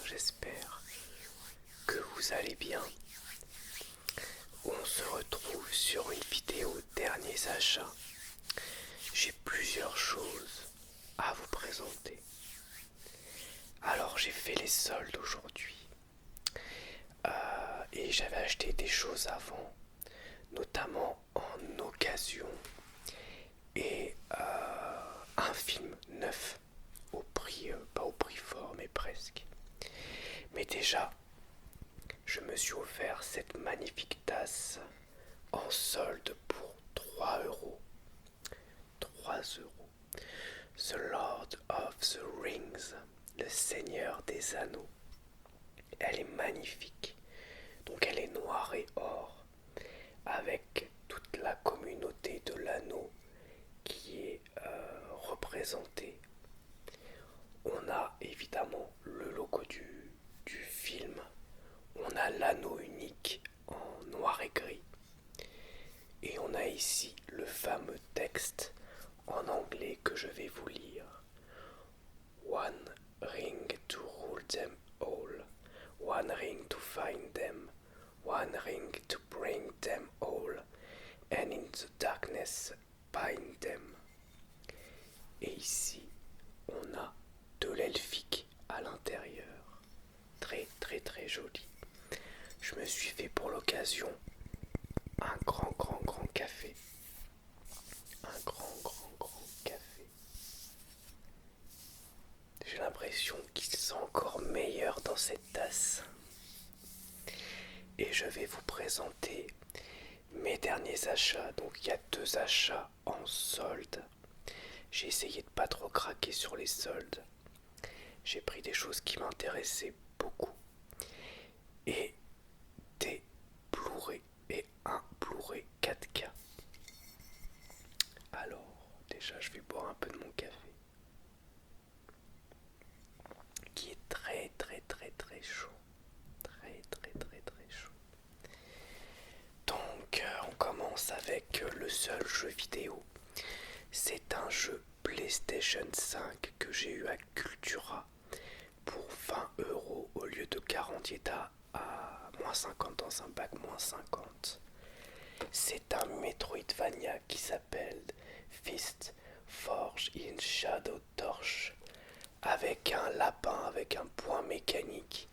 j'espère que vous allez bien. On se retrouve sur une vidéo derniers achats. J'ai plusieurs choses à vous présenter. Alors j'ai fait les soldes aujourd'hui et j'avais acheté des choses avant, notamment en occasion et un film neuf au prix, pas au prix fort mais presque. Mais déjà, je me suis offert cette magnifique tasse en solde pour 3 euros. 3 euros. The Lord of the Rings, le Seigneur des Anneaux. Elle est magnifique. Donc elle est noire et or, avec toute la communauté de l'anneau qui est représentée. On a évidemment le logo du film. On a l'anneau unique en noir et gris. Et on a ici le fameux texte en anglais que je vais vous lire. One ring to rule them all. One ring to find them. One ring to bring them all. And in the darkness bind them. Et ici, on a de l'elfique à l'intérieur. Très très très joli. Je me suis fait pour l'occasion un grand café. Un grand café. J'ai l'impression qu'il sent encore meilleur dans cette tasse. Et je vais vous présenter mes derniers achats. Donc il y a 2 achats en solde. J'ai essayé de pas trop craquer sur les soldes. J'ai pris des choses qui m'intéressaient beaucoup. Et des Blu-ray et un Blu-ray 4K. Alors, déjà je vais boire un peu de mon café. Qui est très chaud. Très chaud. Donc on commence avec le seul jeu vidéo. C'est un jeu PlayStation 5 que j'ai eu à Cultura pour 20 euros au lieu de 40. Il est à moins 50 dans un bac moins 50. C'est un Metroidvania qui s'appelle Fist Forge in Shadow Torch, avec un lapin, avec un point mécanique.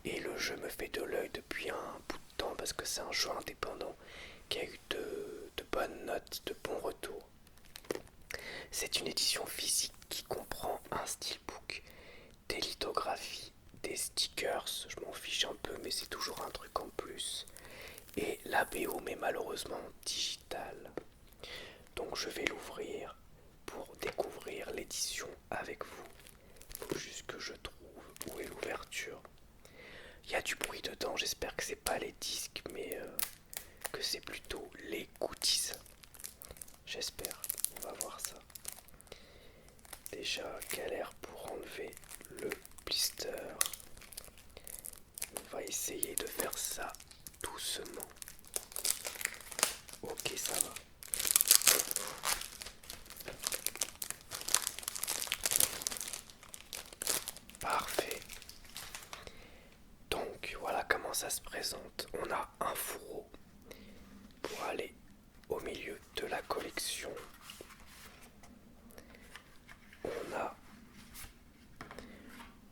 Et le jeu me fait de l'œil depuis un bout de temps parce que c'est un jeu indépendant qui a eu de bonnes notes, de bons retours. C'est une édition physique qui comprend un steelbook, des lithographies, des stickers, je m'en fiche un peu mais c'est toujours un truc en plus, et la BO mais malheureusement digitale. Donc je vais l'ouvrir pour découvrir l'édition avec vous. Faut juste que je trouve où est l'ouverture. Il y a du bruit dedans, j'espère que c'est pas les disques mais que c'est plutôt les goodies. J'espère, on va voir ça. Déjà galère pour enlever le blister. On va essayer de faire ça doucement. Ok, ça va. Parfait. Donc voilà comment ça se présente. On a un fourreau pour aller au milieu de la collection. On a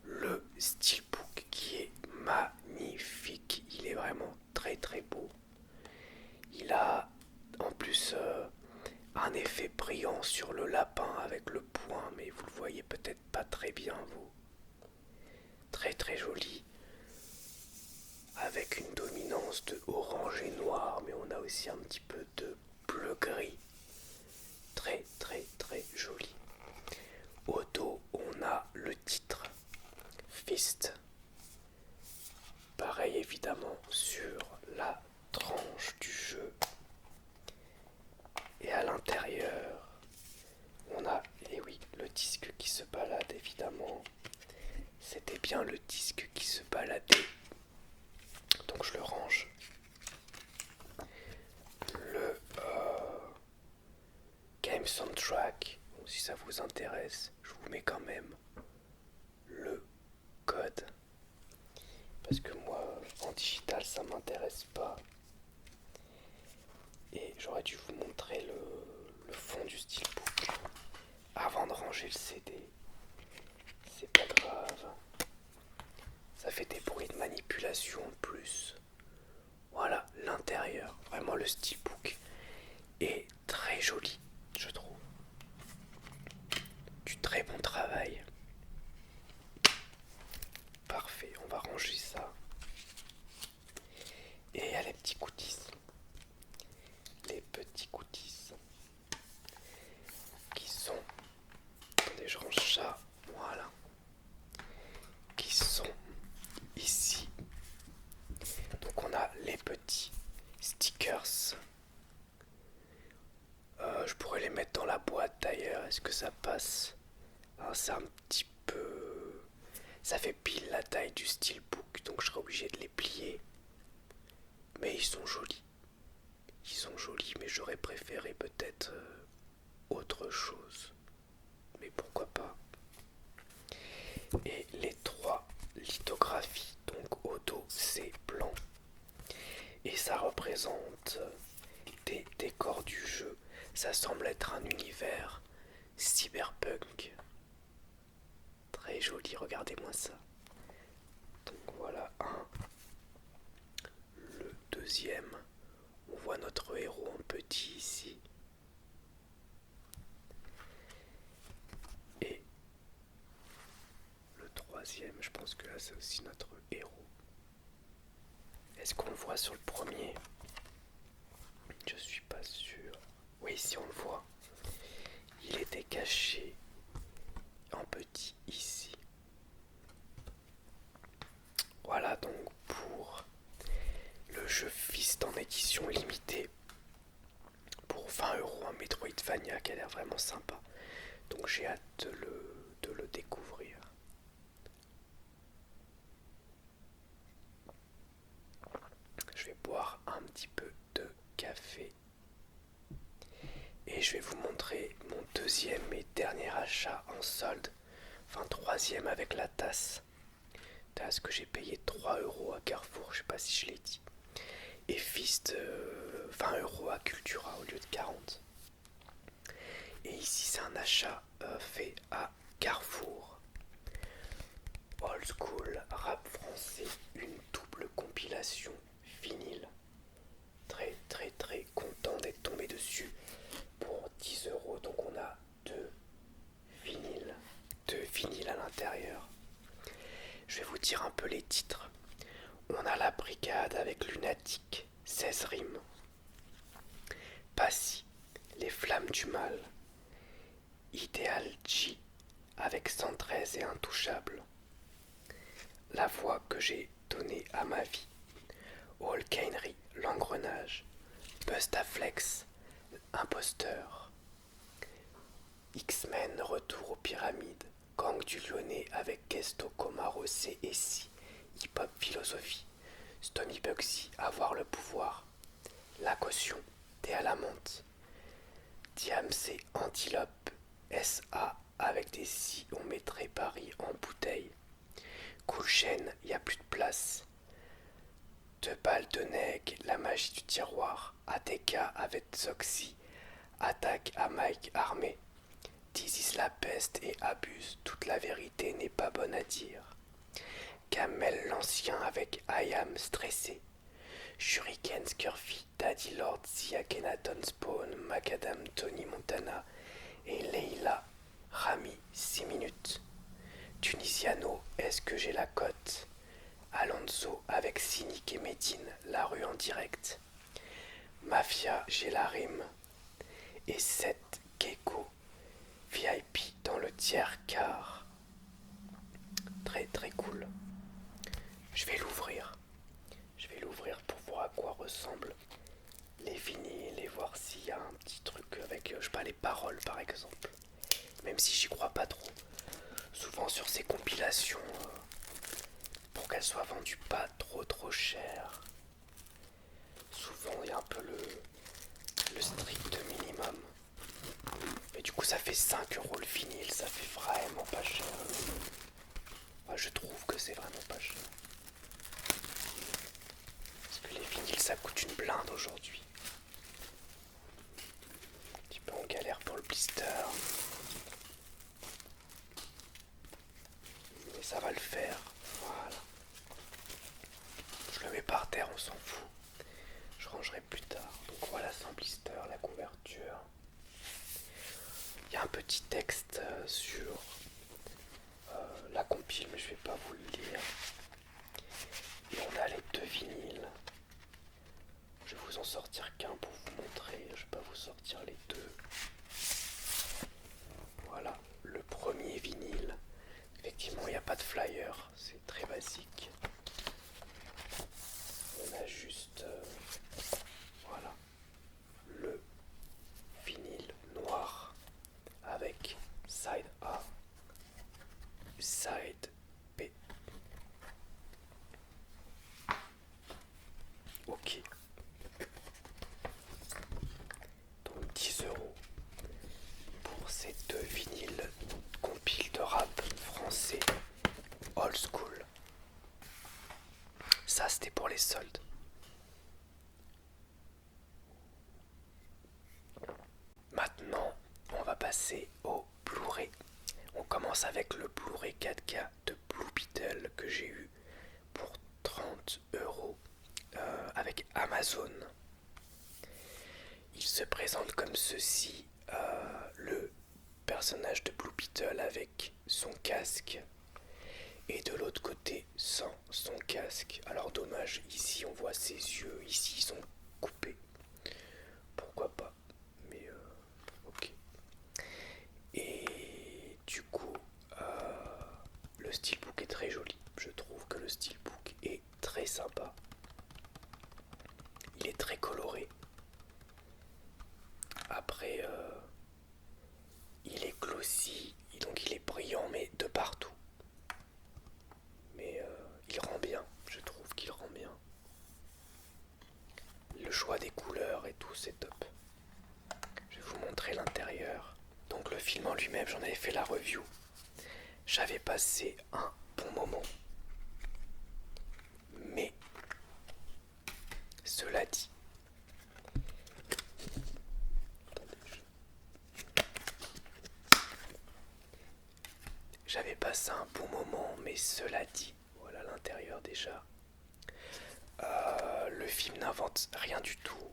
le steelbook qui est magnifique. Il est vraiment très beau. Il a en plus un effet brillant sur le lapin avec le point, mais vous le voyez peut-être pas très bien vous. Très joli. Avec une dominance de orange et noir, mais on a aussi un petit peu de bleu-gris. Très joli. Au dos, on a le titre Fist. Pareil évidemment sur la tranche du jeu. Et à l'intérieur, on a, et oui, le disque qui se balade évidemment. C'était bien le disque qui se baladait. Donc je le range. Le Game Soundtrack, bon, si ça vous intéresse, je vous mets quand même le code parce que moi, en digital, ça m'intéresse pas. Et j'aurais dû vous montrer le fond du steelbook avant de ranger le CD. C'est pas grave. Ça fait des bruits de manipulation en plus. Voilà l'intérieur. Vraiment, le steelbook est très joli, je trouve. Du très bon travail. Parfait, on va ranger ça. Et il y a les petits goodies. Les petits goodies. Qui sont... Attendez, je range ça. Voilà. Qui sont ici. Donc on a les petits stickers. Je pourrais les mettre dans la boîte d'ailleurs. Est-ce que ça passe? C'est un petit peu... Ça fait pile la taille du steelbook, donc je serai obligé de les plier. Mais ils sont jolis. Ils sont jolis, mais j'aurais préféré peut-être autre chose. Mais pourquoi pas. Et les 3 lithographies, donc au dos c'est blanc. Et ça représente des décors du jeu. Ça semble être un univers cyberpunk. Très joli, regardez-moi ça. Donc voilà un. Le deuxième, on voit notre héros en petit ici. Et le troisième, je pense que là c'est aussi notre héros. Est-ce qu'on le voit sur le premier? Je suis pas sûr. Oui, si on le voit. Il était caché en petit ici. Voilà donc pour le jeu Fist en édition limitée. Pour 20 € un Metroidvania qui a l'air vraiment sympa. Donc j'ai hâte de le découvrir. Je vais boire un petit peu de café. Et je vais vous montrer mon deuxième et dernier achat en solde. Enfin troisième avec la tasse. Tasse que j'ai payé 3 € à Carrefour, je sais pas si je l'ai dit. Et Fist 20 € à Cultura au lieu de 40. Et ici c'est un achat fait à Carrefour. Old School Rap Français, une double compilation vinyle. Très très très content d'être tombé dessus pour 10 €. Donc on a deux vinyles à l'intérieur. Je vais vous dire un peu les titres. On a La Brigade avec Lunatique, 16 rimes. Passy, Les Flammes du Mal. Ideal G avec 113 et Intouchable. La voix que j'ai donnée à ma vie. All Kainery, L'Engrenage. Bustaflex, Imposteur. X-Men, Retour aux Pyramides. Gang du Lyonnais avec Kesto, Komaro, C et Si. Hip Hop Philosophie. Stony Bugsy, Avoir le pouvoir. La Caution, Thé à la menthe. Diamc, Antilope. SA avec des Si, on mettrait Paris en bouteille. Cool chaîne, y a plus de place. Deux balles de nègre, La magie du tiroir. ATK avec Zoxy. Attaque à Mike armé. This is la peste et Abuse, toute la vérité n'est pas bonne à dire. Kamel l'ancien avec I am stressé. Shuriken Scurvy, Daddy Lord, Zia Kenaton Spawn, Macadam Tony Montana et Leila Rami 6 minutes. Tunisiano, est-ce que j'ai la cote? Alonso avec Cynic et Medine, La rue en direct. Mafia, j'ai la rime. Et 7 Gecko, VIP dans le tiers quart. Très très cool. Je vais l'ouvrir. Je vais l'ouvrir pour voir à quoi ressemblent les vinyles et voir s'il y a un petit truc avec, je sais pas, les paroles par exemple. Même si j'y crois pas trop. Souvent sur ces compilations, pour qu'elles soient vendues pas trop cher, souvent il y a un peu le strict minimum. Mais du coup ça fait 5 € le vinyle, ça fait vraiment pas cher. Moi je trouve que c'est vraiment pas cher. vinyle, ça coûte une blinde aujourd'hui. Un petit peu en galère pour le blister. Mais ça va le faire. Voilà. Je le mets par terre, on s'en fout. Je rangerai plus tard. Donc voilà, sans blister, la couverture. Il y a un petit texte sur la compile, mais je vais pas vous le lire. Et on a les 2 vinyles. Je vais vous en sortir qu'un pour vous montrer. Je vais pas vous sortir les 2. Voilà, le premier vinyle. Effectivement, il n'y a pas de flyer. C'est très basique. On a juste voilà, le vinyle noir avec side A, side B. Ok. Donc 10 € pour ces 2 vinyles compile de rap français old school. Ça, c'était pour les soldes. Maintenant, on va passer au Blu-ray. On commence avec le Blu-ray 4K de Blue Beetle que j'ai eu pour 30 € avec Amazon. Il se présente comme ceci, le personnage de Blue Beetle avec son casque et de l'autre côté sans son casque. Alors dommage, ici on voit ses yeux, ici ils sont coupés. Pourquoi pas, mais ok. Et du coup, le steelbook est très joli. Je trouve que le steelbook est très sympa. Il est très coloré. Après, il est glossy, donc il est brillant, mais de partout. Mais il rend bien, je trouve qu'il rend bien. Le choix des couleurs et tout, c'est top. Je vais vous montrer l'intérieur. Donc le film en lui-même, j'en avais fait la review. J'avais passé un bon moment. Mais, cela dit, j'avais passé un bon moment, mais cela dit, voilà l'intérieur déjà. Le film n'invente rien du tout.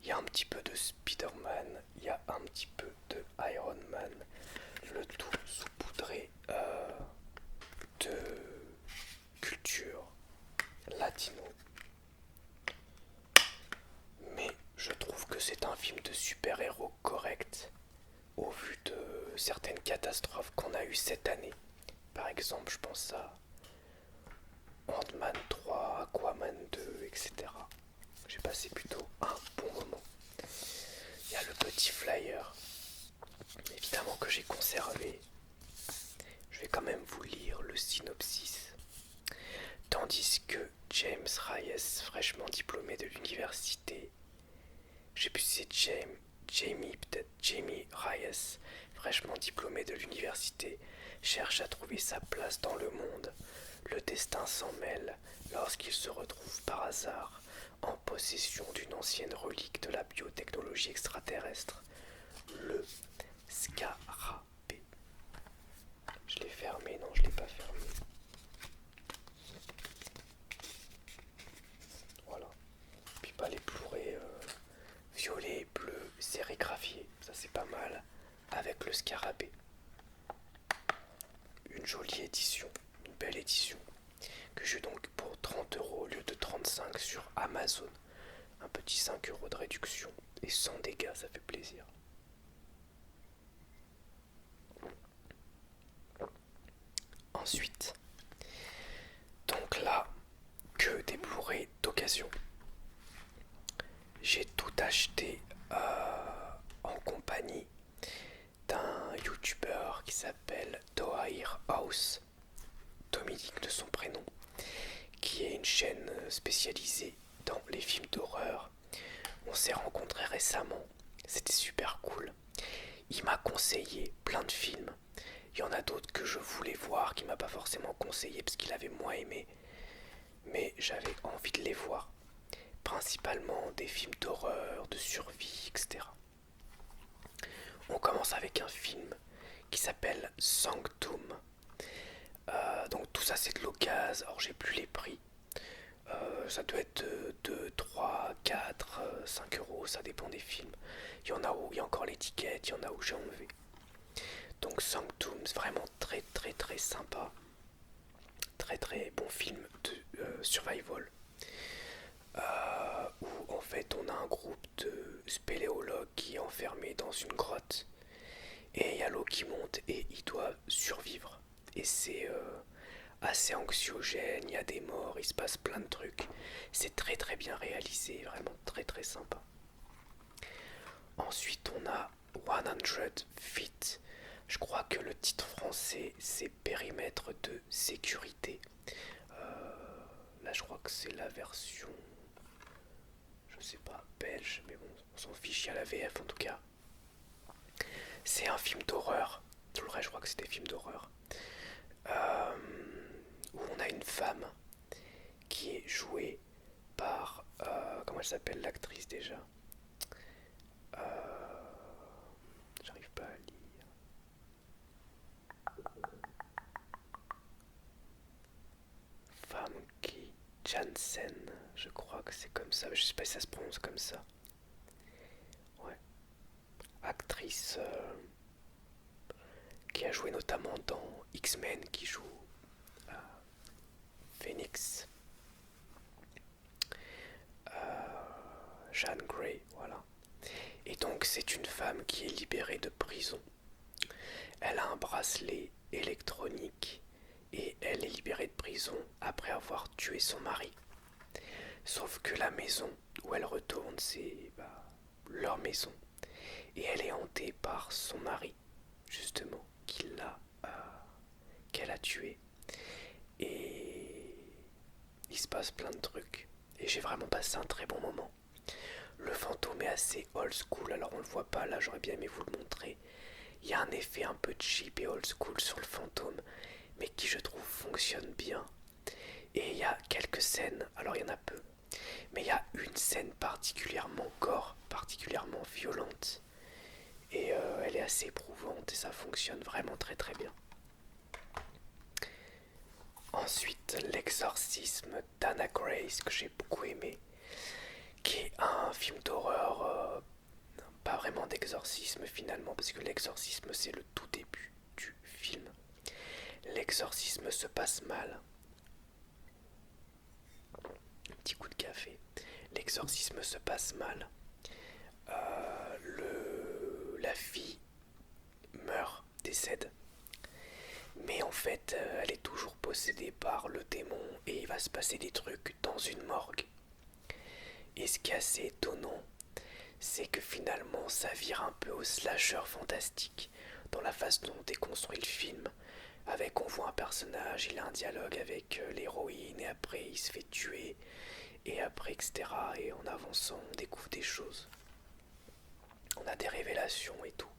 Il y a un petit peu de Spider-Man, il y a un petit peu de Iron Man, le tout saupoudré de culture latino. Mais je trouve que c'est un film de super-héros correct au vu de certaines catastrophes qu'on a eues cette année. Par exemple, je pense à Ant-Man 3, Aquaman 2, etc. J'ai passé plutôt un bon moment. Il y a le petit flyer, évidemment que j'ai conservé. Je vais quand même vous lire le synopsis. Tandis que James Reyes, fraîchement diplômé de l'université, je sais plus si c'est Jamie Reyes, fraîchement diplômé de l'université, cherche à trouver sa place dans le monde. Le destin s'en mêle lorsqu'il se retrouve par hasard en possession d'une ancienne relique de la biotechnologie extraterrestre, le scarabée. Je l'ai fermé, non, je l'ai pas fermé. Voilà. Puis pas les Blu-ray violet, bleu, sérigraphié, ça c'est pas mal, avec le scarabée. Une jolie édition, une belle édition, que j'ai donc pour 30 € au lieu de 35 sur Amazon. Un petit 5 € de réduction, et sans dégâts, ça fait plaisir. Ensuite, donc là, que des Blu-ray d'occasion. J'ai tout acheté en compagnie d'un youtubeur qui s'appelle Dohair House, Dominique de son prénom, qui est une chaîne spécialisée dans les films d'horreur. On s'est rencontrés récemment, c'était super cool. Il m'a conseillé plein de films. Il y en a d'autres que je voulais voir, qu'il m'a pas forcément conseillé parce qu'il avait moins aimé, mais j'avais envie de les voir. principalement des films d'horreur, de survie, etc. On commence avec un film qui s'appelle Sanctum. Donc tout ça c'est de l'occasion, alors j'ai plus les prix. Ça doit être de 3, 4, 5 euros, ça dépend des films. Il y en a où il y a encore l'étiquette, il y en a où j'ai enlevé. Donc Sanctum, c'est vraiment très très très sympa. Très très bon film de survival. Où en fait on a un groupe de spéléologues qui est enfermé dans une grotte. Et il y a l'eau qui monte et ils doivent survivre. Et c'est assez anxiogène, il y a des morts, il se passe plein de trucs. C'est très très bien réalisé, vraiment très très sympa. Ensuite on a 100 Feet. Je crois que le titre français c'est périmètre de sécurité. Là je crois que c'est la version, je sais pas, belge, mais bon, on s'en fiche, il y a la VF en tout cas. C'est un film d'horreur. Tout le reste je crois que c'est des films d'horreur. Où on a une femme qui est jouée par... comment elle s'appelle l'actrice déjà? J'arrive pas à lire. Famke Janssen, je crois que c'est comme ça. Je sais pas si ça se prononce comme ça. Ouais. Actrice qui a joué notamment dans X-Men, qui joue Phoenix. Jeanne Grey, voilà. Et donc c'est une femme qui est libérée de prison. Elle a un bracelet électronique et elle est libérée de prison après avoir tué son mari. Sauf que la maison où elle retourne, c'est leur maison. Et elle est hantée par son mari, justement, qu'elle a tué. Et il se passe plein de trucs. Et j'ai vraiment passé un très bon moment. Le fantôme est assez old school, alors on le voit pas, là j'aurais bien aimé vous le montrer. Il y a un effet un peu cheap et old school sur le fantôme, mais qui je trouve fonctionne bien. Et il y a quelques scènes, alors il y en a peu, mais il y a une scène particulièrement gore, particulièrement violente. Et elle est assez éprouvante et ça fonctionne vraiment très très bien. Ensuite, l'exorcisme d'Anna Grace, que j'ai beaucoup aimé, qui est un film d'horreur, pas vraiment d'exorcisme finalement, parce que l'exorcisme c'est le tout début du film. L'exorcisme se passe mal. Un petit coup de café. L'exorcisme se passe mal. La fille meurt, décède. Mais en fait, elle est toujours possédée par le démon et il va se passer des trucs dans une morgue. Et ce qui est assez étonnant, c'est que finalement ça vire un peu au slasher fantastique dans la façon dont est construit le film. Avec, on voit un personnage, il a un dialogue avec l'héroïne et après il se fait tuer et après etc. Et en avançant on découvre des choses. On a des révélations et tout.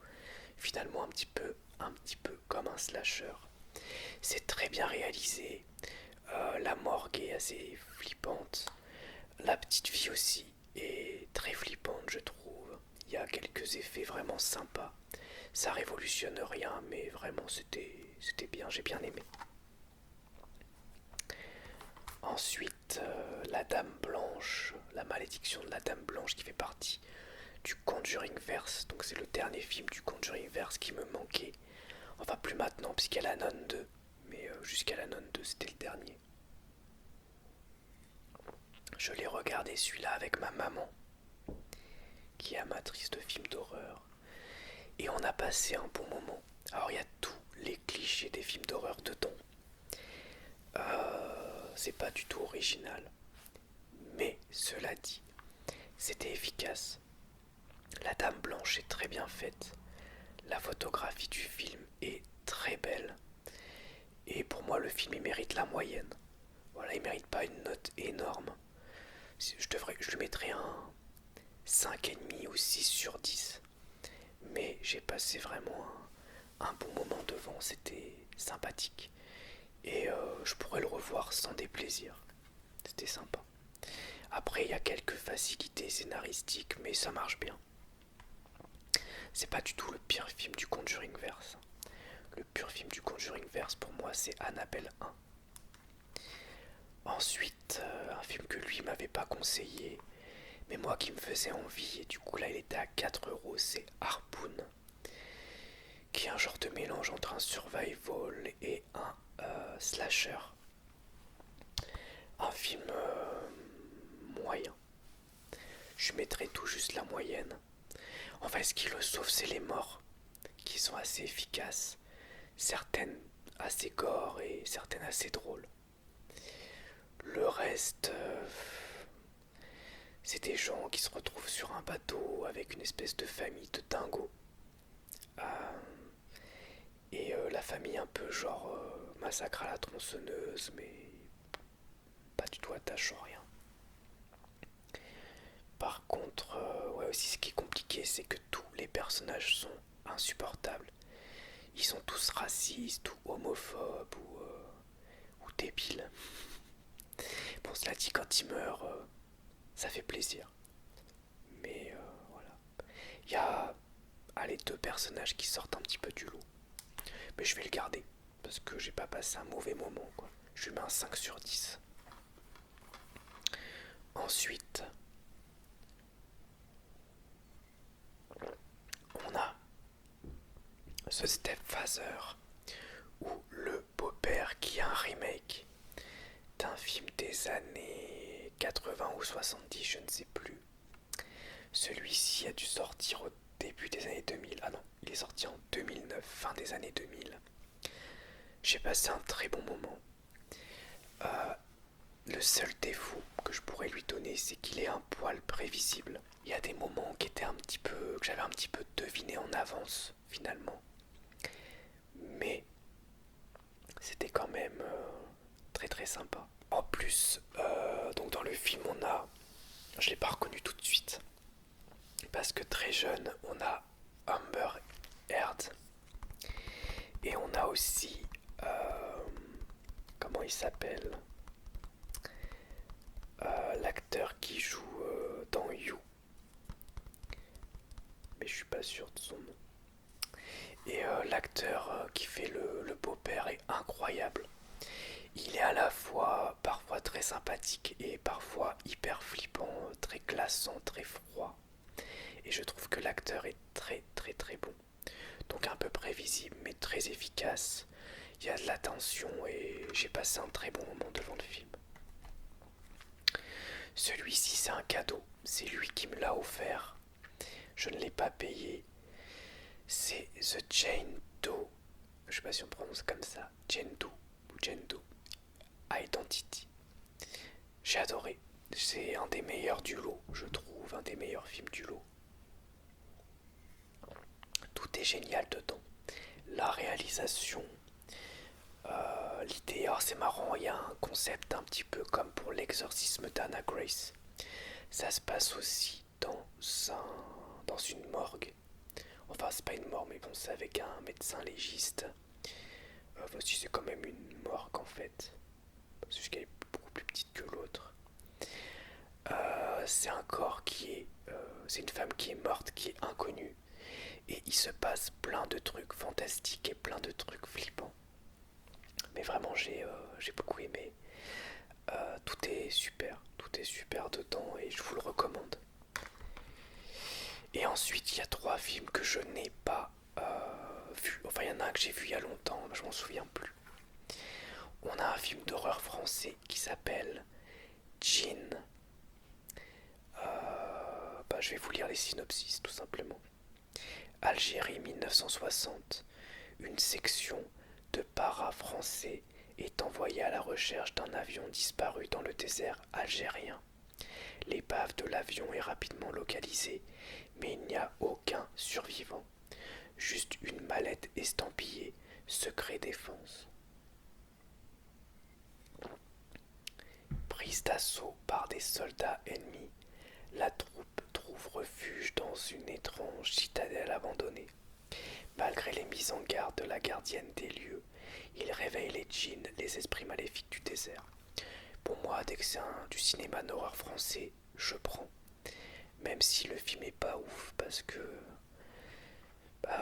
Finalement un petit peu comme un slasher. C'est très bien réalisé. La morgue est assez flippante. La petite fille aussi est très flippante, je trouve. Il y a quelques effets vraiment sympas. Ça révolutionne rien, mais vraiment c'était bien, j'ai bien aimé. Ensuite, la Dame Blanche, la malédiction de la Dame Blanche qui fait partie du Conjuring Verse. Donc c'est le dernier film du Conjuring Verse qui me manquait. Enfin plus maintenant puisqu'il y a la Nonne 2. Mais jusqu'à la Nonne 2 c'était le dernier. Je l'ai regardé celui-là avec ma maman, qui est amatrice de films d'horreur. Et on a passé un bon moment. Alors il y a tous les clichés des films d'horreur dedans. C'est pas du tout original. Mais cela dit, c'était efficace. La Dame Blanche est très bien faite. La photographie du film est très belle. Et pour moi, le film il mérite la moyenne. Voilà, il mérite pas une note énorme. Je lui mettrais un 5,5 ou 6 sur 10. Mais j'ai passé vraiment un bon moment devant, c'était sympathique. Et je pourrais le revoir sans déplaisir. C'était sympa. Après, il y a quelques facilités scénaristiques, mais ça marche bien. C'est pas du tout le pire film du Conjuring Verse. Le pire film du Conjuring Verse pour moi c'est Annabelle 1. Ensuite, un film que lui m'avait pas conseillé, mais moi qui me faisait envie, et du coup là il était à 4 €, c'est Harpoon, qui est un genre de mélange entre un survival et un slasher. Un film moyen. Je mettrais tout juste la moyenne. En fait, ce qui le sauve, c'est les morts, qui sont assez efficaces, certaines assez gore et certaines assez drôles. Le reste, c'est des gens qui se retrouvent sur un bateau avec une espèce de famille de dingos. Euh, la famille un peu genre massacre à la tronçonneuse, mais pas du tout attachant, rien. Par contre, ouais, aussi ce qui est compliqué, c'est que tous les personnages sont insupportables. Ils sont tous racistes ou homophobes ou débiles. Bon, cela dit, quand ils meurent, ça fait plaisir. Mais voilà. Il y a les deux personnages qui sortent un petit peu du lot. Mais je vais le garder. Parce que j'ai pas passé un mauvais moment, quoi. Je lui mets un 5/10. Ensuite, on a The Stepfather, ou Le Beau-Père, qui est un remake d'un film des années 80 ou 70, je ne sais plus. Celui-ci a dû sortir au début des années 2000. Ah non, il est sorti en 2009, fin des années 2000. J'ai passé un très bon moment. Le seul défaut que je pourrais lui donner, c'est qu'il est un poil prévisible. Il y a des moments qui étaient que j'avais un petit peu deviné en avance, finalement. Mais c'était quand même très très sympa. En plus, donc dans le film, je l'ai pas reconnu tout de suite, parce que très jeune, on a Amber Heard et on a aussi comment il s'appelle, l'acteur qui joue dans You, mais je suis pas sûr de son nom. Et l'acteur qui fait le beau-père est incroyable. Il est à la fois parfois très sympathique et parfois hyper flippant, très glaçant, très froid. Et je trouve que l'acteur est très très très bon. Donc un peu prévisible mais très efficace. Il y a de la tension et j'ai passé un très bon moment devant le film. Celui-ci c'est un cadeau, c'est lui qui me l'a offert. Je ne l'ai pas payé. C'est The Jane Doe, je sais pas si on prononce comme ça, Jane Doe ou Jane Doe Identity. J'ai adoré. C'est un des meilleurs du lot, je trouve, un des meilleurs films du lot. Tout est génial dedans. La réalisation, l'idée, alors c'est marrant, il y a un concept un petit peu comme pour l'exorcisme d'Anna Grace. Ça se passe aussi dans une morgue. Enfin, c'est pas une morgue, mais bon, c'est avec un médecin légiste. Si c'est quand même une morgue en fait. C'est juste qu'elle est beaucoup plus petite que l'autre. C'est un corps c'est une femme qui est morte, qui est inconnue. Et il se passe plein de trucs fantastiques et plein de trucs flippants. Mais vraiment, j'ai beaucoup aimé. Tout est super dedans et je vous le recommande. Et ensuite, il y a 3 films que je n'ai pas vus. Enfin, il y en a un que j'ai vu il y a longtemps, mais je m'en souviens plus. On a un film d'horreur français qui s'appelle Djinn. Je vais vous lire les synopsis tout simplement. Algérie 1960. Une section de para-français est envoyée à la recherche d'un avion disparu dans le désert algérien. L'épave de l'avion est rapidement localisée, mais il n'y a aucun survivant. Juste une mallette estampillée Secret Défense. Prise d'assaut par des soldats ennemis, la troupe trouve refuge dans une étrange citadelle abandonnée. Malgré les mises en garde de la gardienne des lieux, il réveille les djinns, les esprits maléfiques du désert. Pour moi, dès que c'est du cinéma d'horreur français, je prends. Même si le film est pas ouf, parce que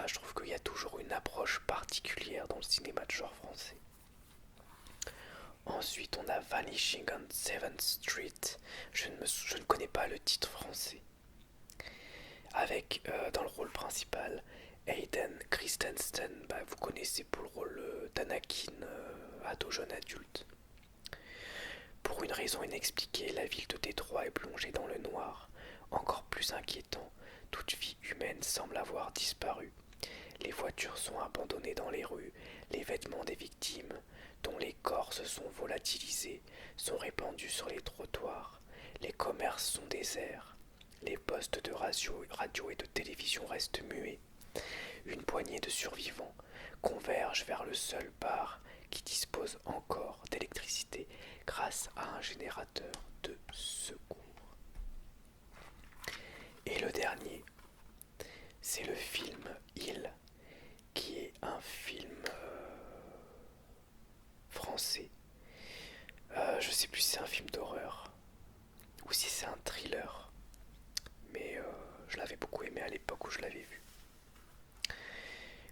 je trouve qu'il y a toujours une approche particulière dans le cinéma de genre français. Ensuite, on a Vanishing on 7th Street. Je ne connais pas le titre français. Avec dans le rôle principal Hayden Christensen. Vous connaissez pour le rôle d'Anakin, ado jeune adulte. Pour une raison inexpliquée, la ville de Détroit est plongée dans le noir. Encore plus inquiétant, toute vie humaine semble avoir disparu. Les voitures sont abandonnées dans les rues, les vêtements des victimes, dont les corps se sont volatilisés, sont répandus sur les trottoirs. Les commerces sont déserts. Les postes de radio et de télévision restent muets. Une poignée de survivants convergent vers le seul bar qui dispose encore d'électricité grâce à un générateur de secours. Et le dernier, c'est le film Il, qui est un film français. Je sais plus si c'est un film d'horreur ou si c'est un thriller, mais je l'avais beaucoup aimé à l'époque où je l'avais vu.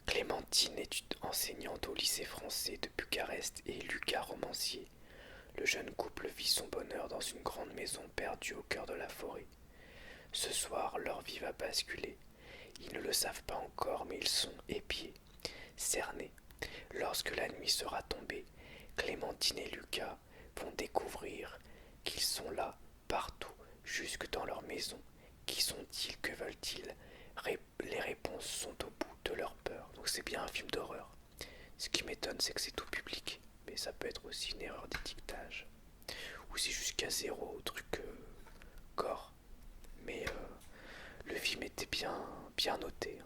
Clémentine est enseignante au lycée français de Bucarest et Lucas romancier. Le jeune couple vit son bonheur dans une grande maison perdue au cœur de la forêt. Ce soir, leur vie va basculer. Ils ne le savent pas encore, mais ils sont épiés, cernés. Lorsque la nuit sera tombée, Clémentine et Lucas vont découvrir qu'ils sont là, partout, jusque dans leur maison. Qui sont-ils? Que veulent-ils? Les réponses sont au bout de leur peur. Donc c'est bien un film d'horreur. Ce qui m'étonne, c'est que c'est tout public. Mais ça peut être aussi une erreur d'étiquetage. Ou c'est jusqu'à zéro, truc gore. Mais le film était bien noté.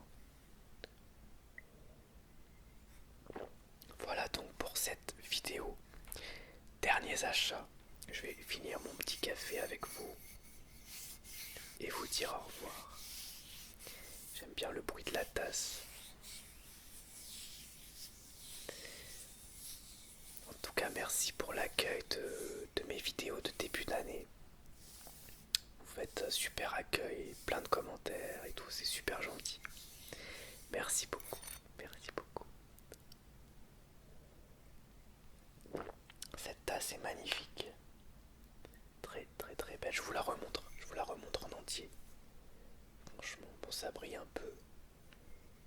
Voilà donc pour cette vidéo. Derniers achats. Je vais finir mon petit café avec vous et vous dire au revoir. J'aime bien le bruit de la tasse. En tout cas, merci pour l'accueil de mes vidéos de début d'année. Vous faites un super accueil, plein de commentaires et tout, c'est super gentil. Merci beaucoup, merci beaucoup. Cette tasse est magnifique. Très très très belle, je vous la remontre en entier. Franchement, bon ça brille un peu.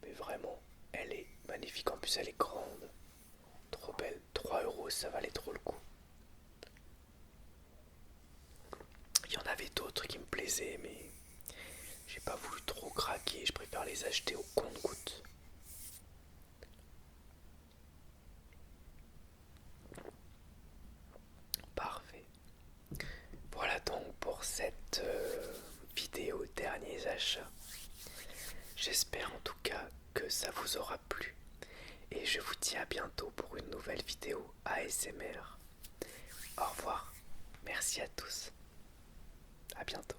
Mais vraiment, elle est magnifique, en plus elle est grande. Trop belle, 3 €, ça valait trop le coup. Il y en avait d'autres qui me plaisaient, mais j'ai pas voulu trop craquer, je préfère les acheter au compte-gouttes. Parfait. Voilà donc pour cette vidéo derniers achats. J'espère en tout cas que ça vous aura plu. Et je vous dis à bientôt pour une nouvelle vidéo ASMR. Au revoir. Merci à tous. À bientôt.